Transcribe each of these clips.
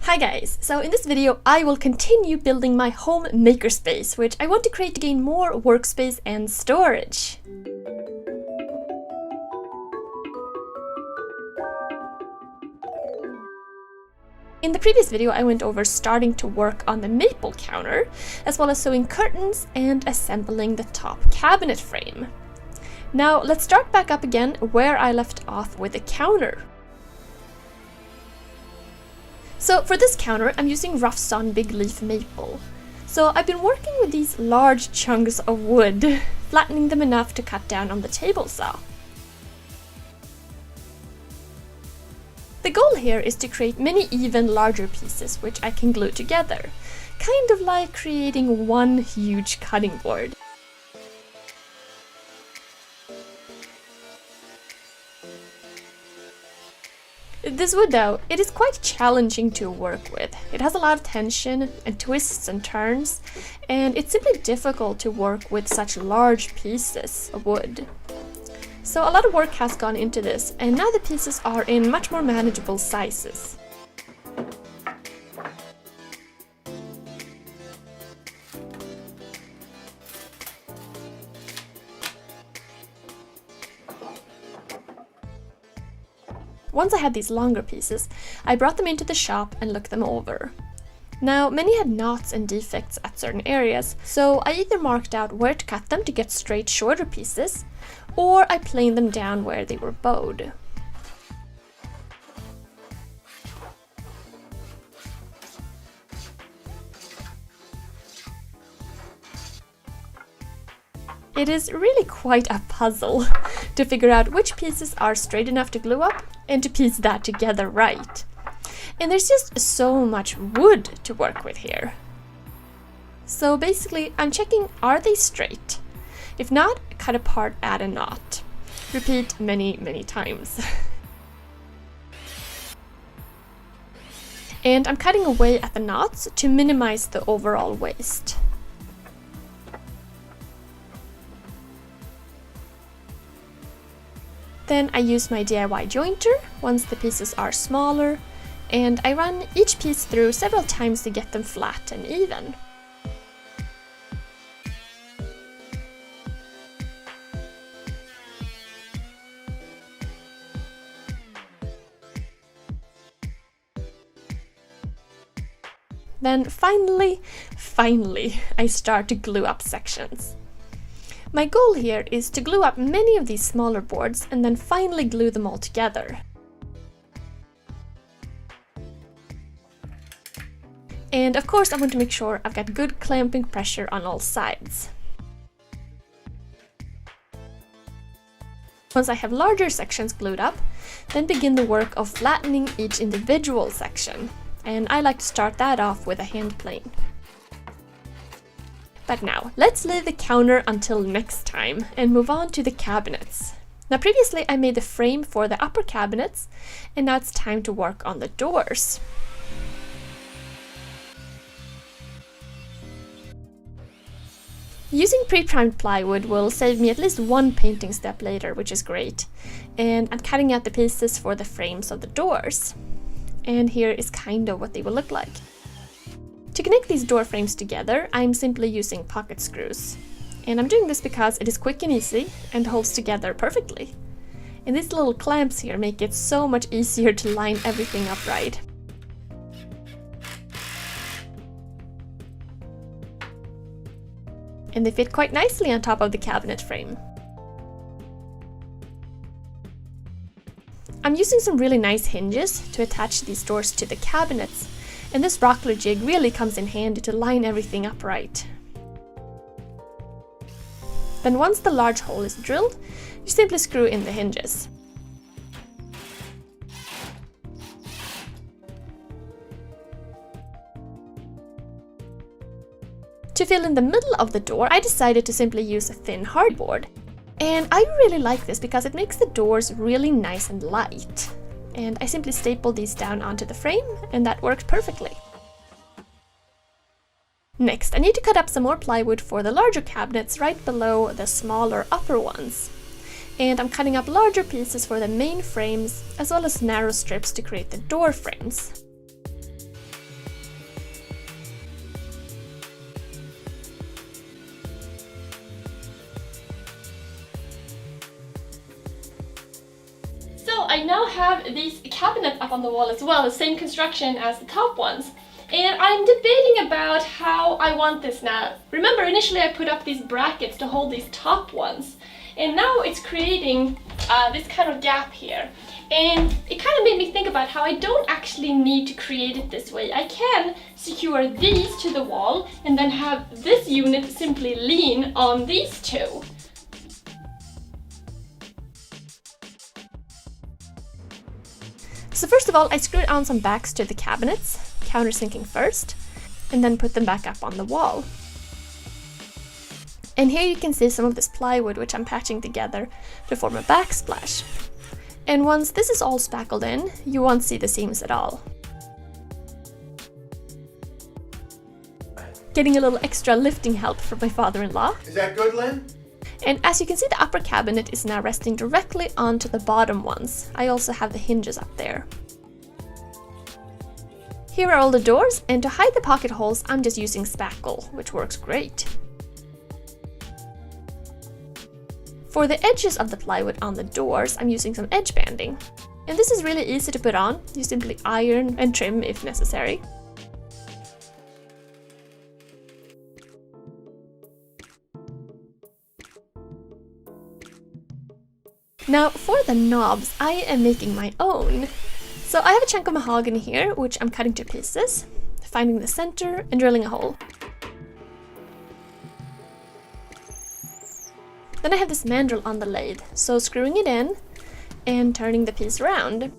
Hi guys! So in this video I will continue building my home makerspace, which I want to create to gain more workspace and storage. In the previous video I went over starting to work on the maple counter, as well as sewing curtains and assembling the top cabinet frame. Now let's start back up again where I left off with the counter. So for this counter, I'm using rough sawn big leaf maple. So I've been working with these large chunks of wood, flattening them enough to cut down on the table saw. The goal here is to create many even larger pieces which I can glue together, kind of like creating one huge cutting board. This wood though, it is quite challenging to work with. It has a lot of tension and twists and turns, and it's simply difficult to work with such large pieces of wood. So a lot of work has gone into this, and now the pieces are in much more manageable sizes. Once I had these longer pieces, I brought them into the shop and looked them over. Now, many had knots and defects at certain areas, so I either marked out where to cut them to get straight shorter pieces, or I planed them down where they were bowed. It is really quite a puzzle to figure out which pieces are straight enough to glue up and to piece that together right. And there's just so much wood to work with here. So basically, I'm checking, are they straight? If not, cut apart, add a knot. Repeat many times. And I'm cutting away at the knots to minimize the overall waste. Then I use my DIY jointer once the pieces are smaller, and I run each piece through several times to get them flat and even. Then finally, I start to glue up sections. My goal here is to glue up many of these smaller boards and then finally glue them all together. And of course I want to make sure I've got good clamping pressure on all sides. Once I have larger sections glued up, then begin the work of flattening each individual section. And I like to start that off with a hand plane. But now, let's leave the counter until next time and move on to the cabinets. Now previously I made the frame for the upper cabinets, and now it's time to work on the doors. Using pre-primed plywood will save me at least one painting step later, which is great. And I'm cutting out the pieces for the frames of the doors. And here is kind of what they will look like. To connect these door frames together, I'm simply using pocket screws. And I'm doing this because it is quick and easy and holds together perfectly. And these little clamps here make it so much easier to line everything up right. And they fit quite nicely on top of the cabinet frame. I'm using some really nice hinges to attach these doors to the cabinets. And this rockler jig really comes in handy to line everything up right. Then once the large hole is drilled, you simply screw in the hinges. To fill in the middle of the door, I decided to simply use a thin hardboard. And I really like this because it makes the doors really nice and light. And I simply staple these down onto the frame, and that worked perfectly. Next, I need to cut up some more plywood for the larger cabinets right below the smaller upper ones. And I'm cutting up larger pieces for the main frames, as well as narrow strips to create the door frames. I now have these cabinets up on the wall as well, the same construction as the top ones. And I'm debating about how I want this now. Remember, initially I put up these brackets to hold these top ones. And now it's creating this kind of gap here. And it kind of made me think about how I don't actually need to create it this way. I can secure these to the wall and then have this unit simply lean on these two. So first of all, I screwed on some backs to the cabinets, countersinking first, and then put them back up on the wall. And here you can see some of this plywood which I'm patching together to form a backsplash. And once this is all spackled in, you won't see the seams at all. Getting a little extra lifting help from my father-in-law. Is that good, Linn? And as you can see, the upper cabinet is now resting directly onto the bottom ones. I also have the hinges up there. Here are all the doors, and to hide the pocket holes, I'm just using spackle, which works great. For the edges of the plywood on the doors, I'm using some edge banding. And this is really easy to put on. You simply iron and trim if necessary. Now for the knobs, I am making my own. So I have a chunk of mahogany here, which I'm cutting to pieces, finding the center and drilling a hole. Then I have this mandrel on the lathe, so screwing it in and turning the piece around.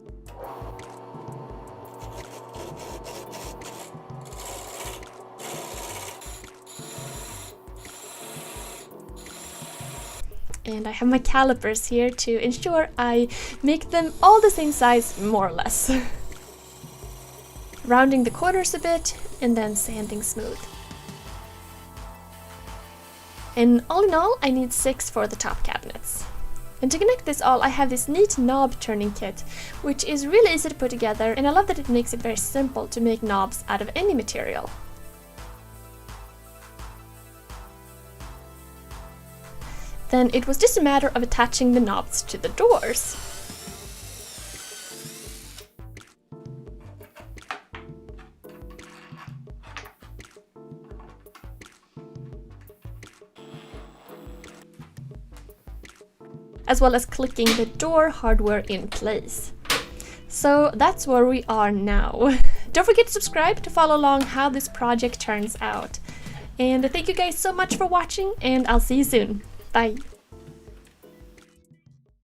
And I have my calipers here to ensure I make them all the same size, more or less. Rounding the corners a bit and then sanding smooth. And all in all, I need 6 for the top cabinets. And to connect this all, I have this neat knob turning kit, which is really easy to put together, and I love that it makes it very simple to make knobs out of any material. Then it was just a matter of attaching the knobs to the doors. As well as clicking the door hardware in place. So that's where we are now. Don't forget to subscribe to follow along how this project turns out. And thank you guys so much for watching, and I'll see you soon. Bye!